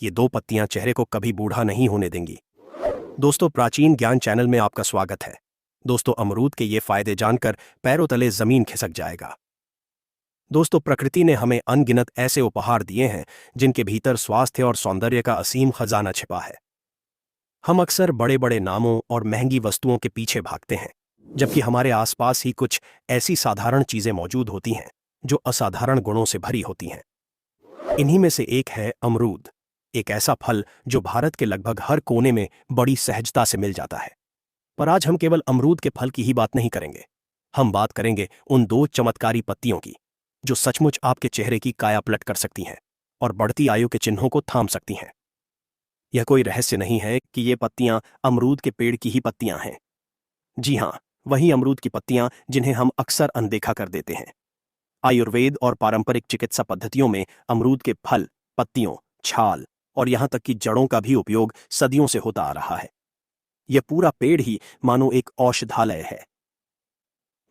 ये दो पत्तियां चेहरे को कभी बूढ़ा नहीं होने देंगी। दोस्तों, प्राचीन ज्ञान चैनल में आपका स्वागत है। दोस्तों, अमरूद के ये फायदे जानकर पैरों तले जमीन खिसक जाएगा। दोस्तों, प्रकृति ने हमें अनगिनत ऐसे उपहार दिए हैं जिनके भीतर स्वास्थ्य और सौंदर्य का असीम खजाना छिपा है। हम अक्सर बड़े बड़े नामों और महंगी वस्तुओं के पीछे भागते हैं, जबकि हमारे आसपास ही कुछ ऐसी साधारण चीजें मौजूद होती हैं जो असाधारण गुणों से भरी होती हैं। इन्हीं में से एक है अमरूद, एक ऐसा फल जो भारत के लगभग हर कोने में बड़ी सहजता से मिल जाता है। पर आज हम केवल अमरूद के फल की ही बात नहीं करेंगे। हम बात करेंगे उन दो चमत्कारी पत्तियों की जो सचमुच आपके चेहरे की काया पलट कर सकती हैं और बढ़ती आयु के चिन्हों को थाम सकती हैं। यह कोई रहस्य नहीं है कि ये पत्तियां अमरूद के पेड़ की ही पत्तियां हैं। जी हां, वही अमरूद की पत्तियां जिन्हें हम अक्सर अनदेखा कर देते हैं। आयुर्वेद और पारंपरिक चिकित्सा पद्धतियों में अमरूद के फल, पत्तियों, छाल और यहां तक कि जड़ों का भी उपयोग सदियों से होता आ रहा है। यह पूरा पेड़ ही मानो एक औषधालय है।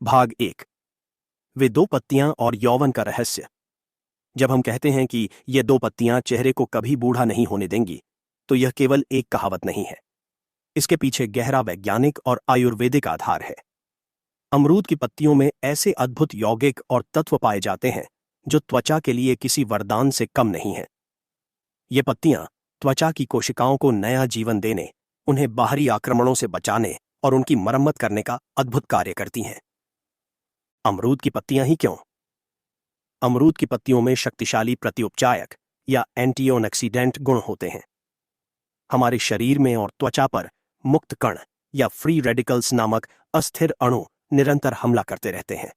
भाग 1, वे दो पत्तियां और यौवन का रहस्य। जब हम कहते हैं कि ये दो पत्तियां चेहरे को कभी बूढ़ा नहीं होने देंगी, तो यह केवल एक कहावत नहीं है। इसके पीछे गहरा वैज्ञानिक और आयुर्वेदिक आधार है। अमरूद की पत्तियों में ऐसे अद्भुत यौगिक और तत्व पाए जाते हैं जो त्वचा के लिए किसी वरदान से कम नहीं है। ये पत्तियां त्वचा की कोशिकाओं को नया जीवन देने, उन्हें बाहरी आक्रमणों से बचाने और उनकी मरम्मत करने का अद्भुत कार्य करती हैं। अमरूद की पत्तियां ही क्यों? अमरूद की पत्तियों में शक्तिशाली प्रतिउपचायक या एंटीऑक्सीडेंट गुण होते हैं। हमारे शरीर में और त्वचा पर मुक्त कण या फ्री रेडिकल्स नामक अस्थिर अणु निरंतर हमला करते रहते हैं।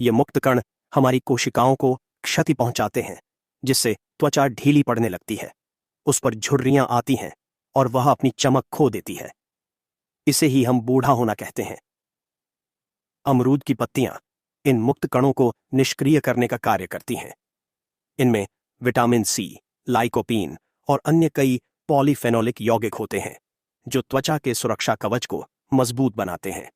ये मुक्त कण हमारी कोशिकाओं को क्षति पहुंचाते हैं, जिससे त्वचा ढीली पड़ने लगती है, उस पर झुर्रियां आती हैं और वह अपनी चमक खो देती है। इसे ही हम बूढ़ा होना कहते हैं। अमरूद की पत्तियां इन मुक्त कणों को निष्क्रिय करने का कार्य करती हैं। इनमें विटामिन सी, लाइकोपीन और अन्य कई पॉलीफेनोलिक यौगिक होते हैं जो त्वचा के सुरक्षा कवच को मजबूत बनाते हैं।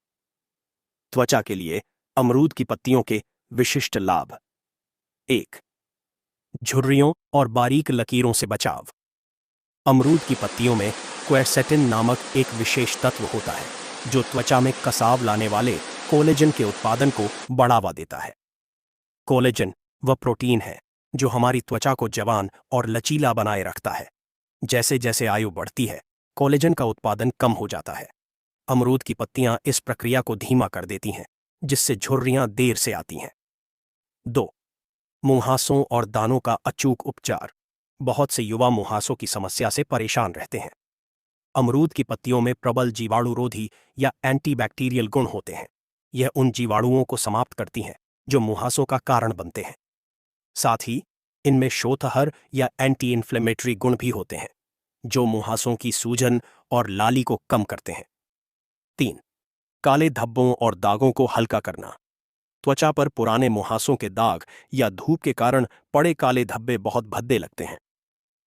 त्वचा के लिए अमरूद की पत्तियों के विशिष्ट लाभ। 1, झुर्रियों और बारीक लकीरों से बचाव। अमरूद की पत्तियों में क्वेरसेटिन नामक एक विशेष तत्व होता है जो त्वचा में कसाव लाने वाले कोलेजन के उत्पादन को बढ़ावा देता है। कोलेजन वह प्रोटीन है जो हमारी त्वचा को जवान और लचीला बनाए रखता है। जैसे जैसे आयु बढ़ती है, कोलेजन का उत्पादन कम हो जाता है। अमरूद की पत्तियां इस प्रक्रिया को धीमा कर देती हैं, जिससे झुर्रियां देर से आती हैं। 2, मुंहासों और दानों का अचूक उपचार। बहुत से युवा मुंहासों की समस्या से परेशान रहते हैं। अमरूद की पत्तियों में प्रबल जीवाणुरोधी या एंटीबैक्टीरियल गुण होते हैं। यह उन जीवाणुओं को समाप्त करती हैं जो मुंहासों का कारण बनते हैं। साथ ही इनमें शोथहर या एंटी इन्फ्लेमेटरी गुण भी होते हैं जो मुंहासों की सूजन और लाली को कम करते हैं। 3, काले धब्बों और दागों को हल्का करना। त्वचा पर पुराने मुंहासों के दाग या धूप के कारण पड़े काले धब्बे बहुत भद्दे लगते हैं।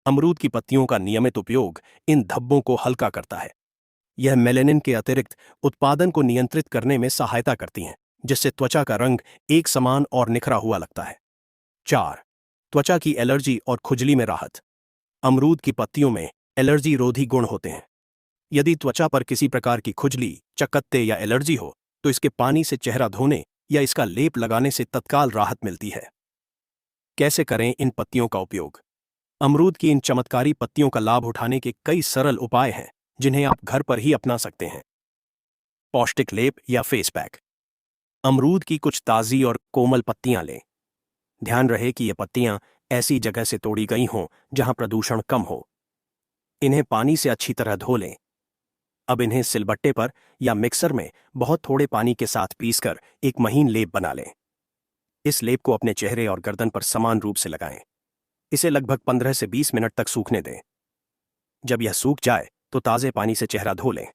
अमरूद की पत्तियों का नियमित उपयोग इन धब्बों को हल्का करता है। यह मेलेनिन के अतिरिक्त उत्पादन को नियंत्रित करने में सहायता करती हैं, जिससे त्वचा का रंग एक समान और निखरा हुआ लगता है। 4, त्वचा की एलर्जी और खुजली में राहत। अमरूद की पत्तियों में एलर्जी रोधी गुण होते हैं। यदि त्वचा पर किसी प्रकार की खुजली, चकत्ते या एलर्जी हो, तो इसके पानी से चेहरा धोने या इसका लेप लगाने से तत्काल राहत मिलती है। कैसे करें इन पत्तियों का उपयोग? अमरूद की इन चमत्कारी पत्तियों का लाभ उठाने के कई सरल उपाय हैं जिन्हें आप घर पर ही अपना सकते हैं। पौष्टिक लेप या फेस पैक। अमरूद की कुछ ताज़ी और कोमल पत्तियां लें। ध्यान रहे कि ये पत्तियां ऐसी जगह से तोड़ी गई हों जहां प्रदूषण कम हो। इन्हें पानी से अच्छी तरह धो लें। अब इन्हें सिलबट्टे पर या मिक्सर में बहुत थोड़े पानी के साथ पीसकर एक महीन लेप बना लें। इस लेप को अपने चेहरे और गर्दन पर समान रूप से लगाएं। इसे लगभग 15 से 20 मिनट तक सूखने दें। जब यह सूख जाए तो ताज़े पानी से चेहरा धो लें।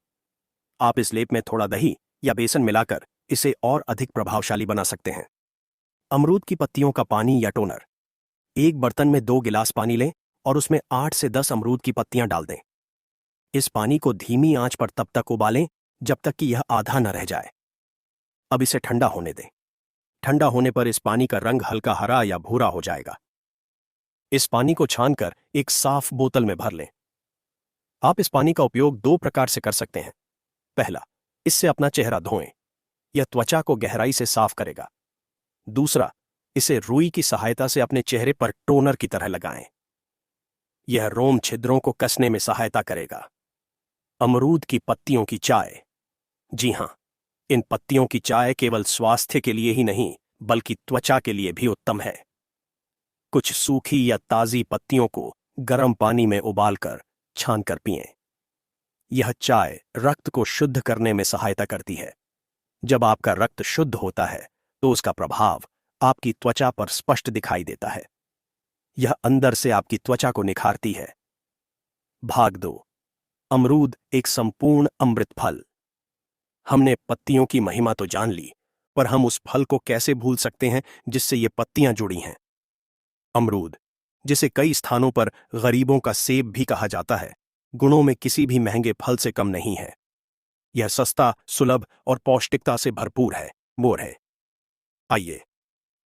आप इस लेप में थोड़ा दही या बेसन मिलाकर इसे और अधिक प्रभावशाली बना सकते हैं। अमरूद की पत्तियों का पानी या टोनर। एक बर्तन में 2 गिलास पानी लें और उसमें 8 से 10 अमरूद की पत्तियां डाल दें। इस पानी को धीमी आंच पर तब तक उबालें जब तक कि यह आधा न रह जाए। अब इसे ठंडा होने दें। ठंडा होने पर इस पानी का रंग हल्का हरा या भूरा हो जाएगा। इस पानी को छानकर एक साफ बोतल में भर लें। आप इस पानी का उपयोग दो प्रकार से कर सकते हैं। पहला, इससे अपना चेहरा धोएं। यह त्वचा को गहराई से साफ करेगा। दूसरा, इसे रुई की सहायता से अपने चेहरे पर टोनर की तरह लगाएं। यह रोम छिद्रों को कसने में सहायता करेगा। अमरूद की पत्तियों की चाय। जी हां, इन पत्तियों की चाय केवल स्वास्थ्य के लिए ही नहीं बल्कि त्वचा के लिए भी उत्तम है। कुछ सूखी या ताजी पत्तियों को गर्म पानी में उबालकर छानकर पिएं। यह चाय रक्त को शुद्ध करने में सहायता करती है। जब आपका रक्त शुद्ध होता है तो उसका प्रभाव आपकी त्वचा पर स्पष्ट दिखाई देता है। यह अंदर से आपकी त्वचा को निखारती है। भाग 2, अमरूद एक संपूर्ण अमृत फल। हमने पत्तियों की महिमा तो जान ली, पर हम उस फल को कैसे भूल सकते हैं जिससे ये पत्तियां जुड़ी हैं। अमरूद, जिसे कई स्थानों पर गरीबों का सेब भी कहा जाता है, गुणों में किसी भी महंगे फल से कम नहीं है। यह सस्ता, सुलभ और पौष्टिकता से भरपूर है। मोर है। आइए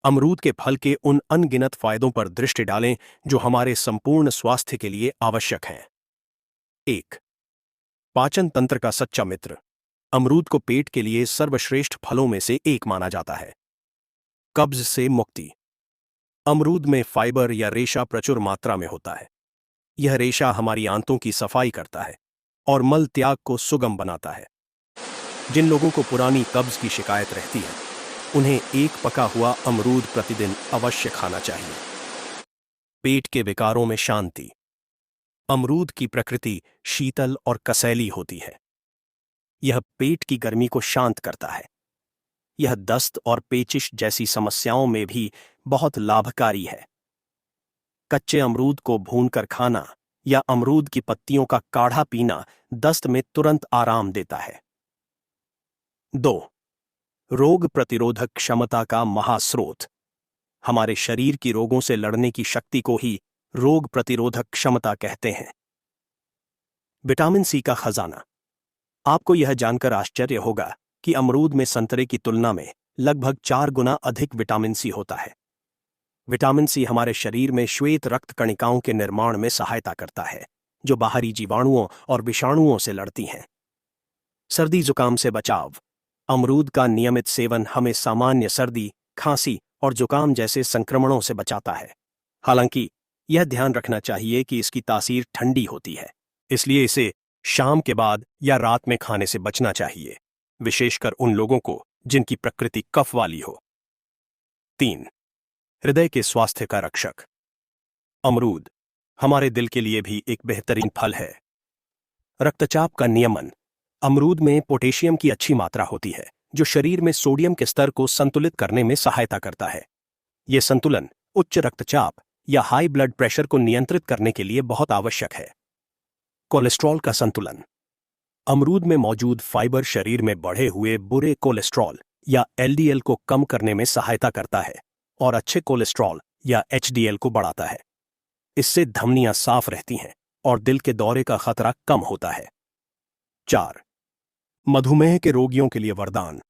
अमरूद के फल के उन अनगिनत फायदों पर दृष्टि डालें जो हमारे संपूर्ण स्वास्थ्य के लिए आवश्यक हैं। 1. पाचन तंत्र का सच्चा मित्र। अमरूद को पेट के लिए सर्वश्रेष्ठ फलों में से एक माना जाता है। कब्ज से मुक्ति। अमरूद में फाइबर या रेशा प्रचुर मात्रा में होता है। यह रेशा हमारी आंतों की सफाई करता है और मल त्याग को सुगम बनाता है। जिन लोगों को पुरानी कब्ज की शिकायत रहती है, उन्हें एक पका हुआ अमरूद प्रतिदिन अवश्य खाना चाहिए। पेट के विकारों में शांति। अमरूद की प्रकृति शीतल और कसैली होती है। यह पेट की गर्मी को शांत करता है। यह दस्त और पेचिश जैसी समस्याओं में भी बहुत लाभकारी है। कच्चे अमरूद को भूनकर खाना या अमरूद की पत्तियों का काढ़ा पीना दस्त में तुरंत आराम देता है। 2. रोग प्रतिरोधक क्षमता का महास्रोत। हमारे शरीर की रोगों से लड़ने की शक्ति को ही रोग प्रतिरोधक क्षमता कहते हैं। विटामिन सी का खजाना। आपको यह जानकर आश्चर्य होगा कि अमरूद में संतरे की तुलना में लगभग 4 गुना अधिक विटामिन सी होता है। विटामिन सी हमारे शरीर में श्वेत रक्त कणिकाओं के निर्माण में सहायता करता है, जो बाहरी जीवाणुओं और विषाणुओं से लड़ती हैं। सर्दी जुकाम से बचाव। अमरूद का नियमित सेवन हमें सामान्य सर्दी, खांसी और जुकाम जैसे संक्रमणों से बचाता है। हालांकि यह ध्यान रखना चाहिए कि इसकी तासीर ठंडी होती है, इसलिए इसे शाम के बाद या रात में खाने से बचना चाहिए, विशेषकर उन लोगों को जिनकी प्रकृति कफ वाली हो। 3. हृदय के स्वास्थ्य का रक्षक। अमरूद हमारे दिल के लिए भी एक बेहतरीन फल है। रक्तचाप का नियमन। अमरूद में पोटेशियम की अच्छी मात्रा होती है, जो शरीर में सोडियम के स्तर को संतुलित करने में सहायता करता है। यह संतुलन उच्च रक्तचाप या हाई ब्लड प्रेशर को नियंत्रित करने के लिए बहुत आवश्यक है। कोलेस्ट्रॉल का संतुलन। अमरूद में मौजूद फाइबर शरीर में बढ़े हुए बुरे कोलेस्ट्रॉल या एलडीएल को कम करने में सहायता करता है और अच्छे कोलेस्ट्रॉल या एचडीएल को बढ़ाता है। इससे धमनियां साफ रहती हैं और दिल के दौरे का खतरा कम होता है। 4. मधुमेह के रोगियों के लिए वरदान।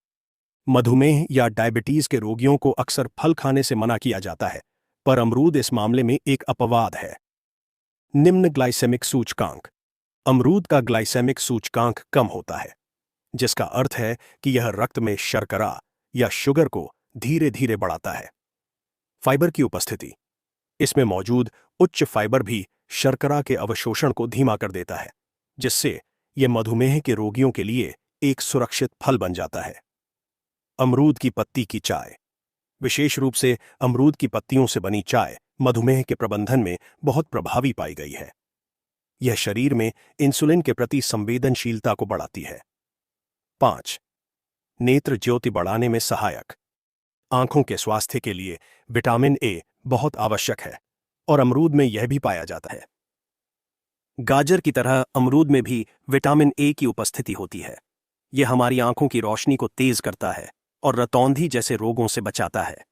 मधुमेह या डायबिटीज के रोगियों को अक्सर फल खाने से मना किया जाता है, पर अमरूद इस मामले में एक अपवाद है। निम्न ग्लाइसेमिक सूचकांक। अमरूद का ग्लाइसेमिक सूचकांक कम होता है, जिसका अर्थ है कि यह रक्त में शर्करा या शुगर को धीरे धीरे बढ़ाता है। फाइबर की उपस्थिति। इसमें मौजूद उच्च फाइबर भी शर्करा के अवशोषण को धीमा कर देता है, जिससे यह मधुमेह के रोगियों के लिए एक सुरक्षित फल बन जाता है। अमरूद की पत्ती की चाय। विशेष रूप से अमरूद की पत्तियों से बनी चाय मधुमेह के प्रबंधन में बहुत प्रभावी पाई गई है। यह शरीर में इंसुलिन के प्रति संवेदनशीलता को बढ़ाती है। 5. नेत्र ज्योति बढ़ाने में सहायक। आंखों के स्वास्थ्य के लिए विटामिन ए बहुत आवश्यक है और अमरूद में यह भी पाया जाता है। गाजर की तरह अमरूद में भी विटामिन ए की उपस्थिति होती है। यह हमारी आंखों की रोशनी को तेज करता है और रतौंधी जैसे रोगों से बचाता है।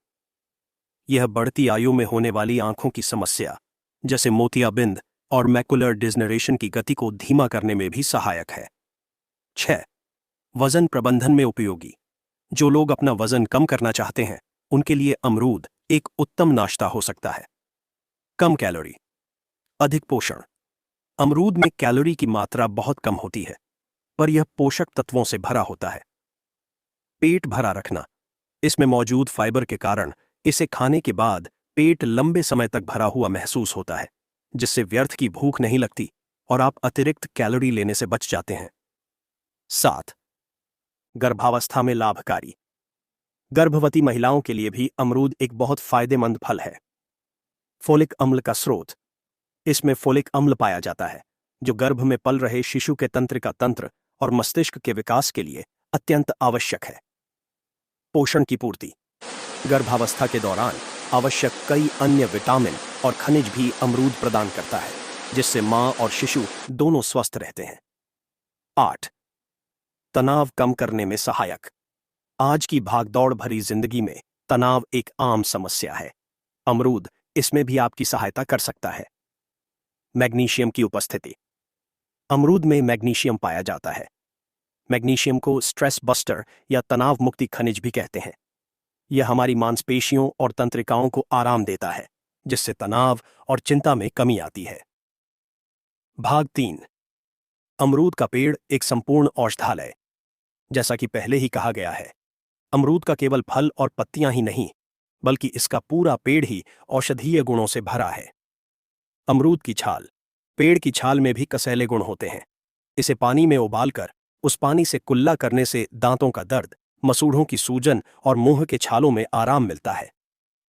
यह बढ़ती आयु में होने वाली आंखों की समस्या जैसे मोतियाबिंद और मैकुलर डिजनरेशन की गति को धीमा करने में भी सहायक है। 6. वजन प्रबंधन में उपयोगी। जो लोग अपना वजन कम करना चाहते हैं, उनके लिए अमरूद एक उत्तम नाश्ता हो सकता है। कम कैलोरी, अधिक पोषण। अमरूद में कैलोरी की मात्रा बहुत कम होती है, पर यह पोषक तत्वों से भरा होता है। पेट भरा रखना, इसमें मौजूद फाइबर के कारण इसे खाने के बाद पेट लंबे समय तक भरा हुआ महसूस होता है, जिससे व्यर्थ की भूख नहीं लगती और आप अतिरिक्त कैलोरी लेने से बच जाते हैं। 7. गर्भावस्था में लाभकारी। गर्भवती महिलाओं के लिए भी अमरूद एक बहुत फायदेमंद फल है। फोलिक अम्ल का स्रोत, इसमें फोलिक अम्ल पाया जाता है, जो गर्भ में पल रहे शिशु के तंत्रिका तंत्र और मस्तिष्क के विकास के लिए अत्यंत आवश्यक है। पोषण की पूर्ति, गर्भावस्था के दौरान आवश्यक कई अन्य विटामिन और खनिज भी अमरूद प्रदान करता है, जिससे मां और शिशु दोनों स्वस्थ रहते हैं। 8. तनाव कम करने में सहायक। आज की भागदौड़ भरी जिंदगी में तनाव एक आम समस्या है। अमरूद इसमें भी आपकी सहायता कर सकता है। मैग्नीशियम की उपस्थिति, अमरूद में मैग्नीशियम पाया जाता है। मैग्नीशियम को स्ट्रेस बस्टर या तनाव मुक्ति खनिज भी कहते हैं। यह हमारी मांसपेशियों और तंत्रिकाओं को आराम देता है, जिससे तनाव और चिंता में कमी आती है। भाग 3, अमरूद का पेड़ एक संपूर्ण औषधालय। जैसा कि पहले ही कहा गया है, अमरूद का केवल फल और पत्तियां ही नहीं, बल्कि इसका पूरा पेड़ ही औषधीय गुणों से भरा है। अमरूद की छाल, पेड़ की छाल में भी कसैले गुण होते हैं। इसे पानी में उबालकर उस पानी से कुल्ला करने से दांतों का दर्द, मसूड़ों की सूजन और मुंह के छालों में आराम मिलता है।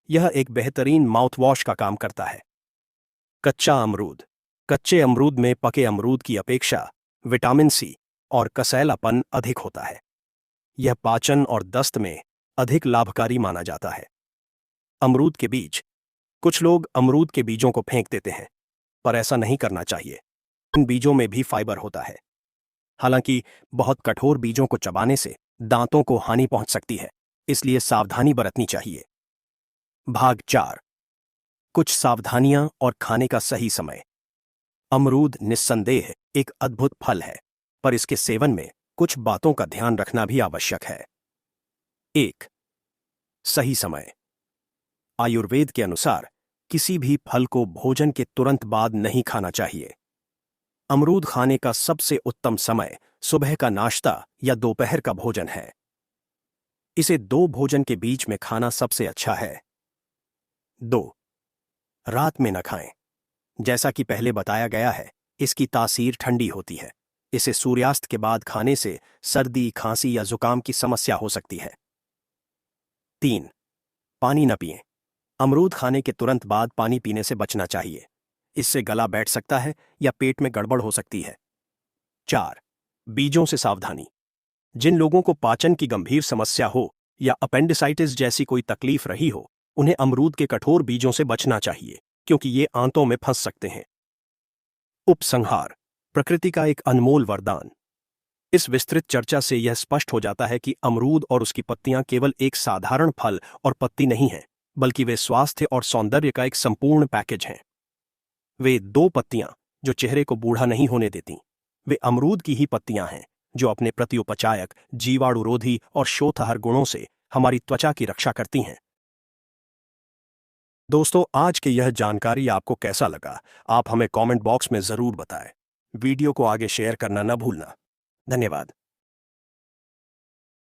यह एक बेहतरीन माउथवॉश का काम करता है। कच्चा अमरूद, कच्चे अमरूद में पके अमरूद की अपेक्षा विटामिन सी और कसैलापन अधिक होता है। यह पाचन और दस्त में अधिक लाभकारी माना जाता है। अमरूद के बीज, कुछ लोग अमरूद के बीजों को फेंक देते हैं, पर ऐसा नहीं करना चाहिए। इन बीजों में भी फाइबर होता है। हालांकि बहुत कठोर बीजों को चबाने से दांतों को हानि पहुंच सकती है, इसलिए सावधानी बरतनी चाहिए। भाग 4, कुछ सावधानियां और खाने का सही समय। अमरूद निस्संदेह एक अद्भुत फल है, पर इसके सेवन में कुछ बातों का ध्यान रखना भी आवश्यक है। 1. सही समय। आयुर्वेद के अनुसार किसी भी फल को भोजन के तुरंत बाद नहीं खाना चाहिए। अमरूद खाने का सबसे उत्तम समय सुबह का नाश्ता या दोपहर का भोजन है। इसे 2 भोजन के बीच में खाना सबसे अच्छा है। 2. रात में न खाएं। जैसा कि पहले बताया गया है, इसकी तासीर ठंडी होती है। इसे सूर्यास्त के बाद खाने से सर्दी, खांसी या जुकाम की समस्या हो सकती है। 3. पानी न पिएं। अमरूद खाने के तुरंत बाद पानी पीने से बचना चाहिए। इससे गला बैठ सकता है या पेट में गड़बड़ हो सकती है। 4. बीजों से सावधानी। जिन लोगों को पाचन की गंभीर समस्या हो या अपेंडिसाइटिस जैसी कोई तकलीफ रही हो, उन्हें अमरूद के कठोर बीजों से बचना चाहिए, क्योंकि ये आंतों में फंस सकते हैं। उपसंहार, प्रकृति का एक अनमोल वरदान। इस विस्तृत चर्चा से यह स्पष्ट हो जाता है कि अमरूद और उसकी पत्तियां केवल एक साधारण फल और पत्ती नहीं हैं, बल्कि वे स्वास्थ्य और सौंदर्य का एक संपूर्ण पैकेज हैं। वे 2 पत्तियां जो चेहरे को बूढ़ा नहीं होने देती, वे अमरूद की ही पत्तियां हैं जो अपने प्रतिउपचायक, जीवाणुरोधी और शोथहर गुणों से हमारी त्वचा की रक्षा करती हैं। दोस्तों, आज की यह जानकारी आपको कैसा लगा, आप हमें कमेंट बॉक्स में जरूर बताएं। वीडियो को आगे शेयर करना न भूलना। धन्यवाद।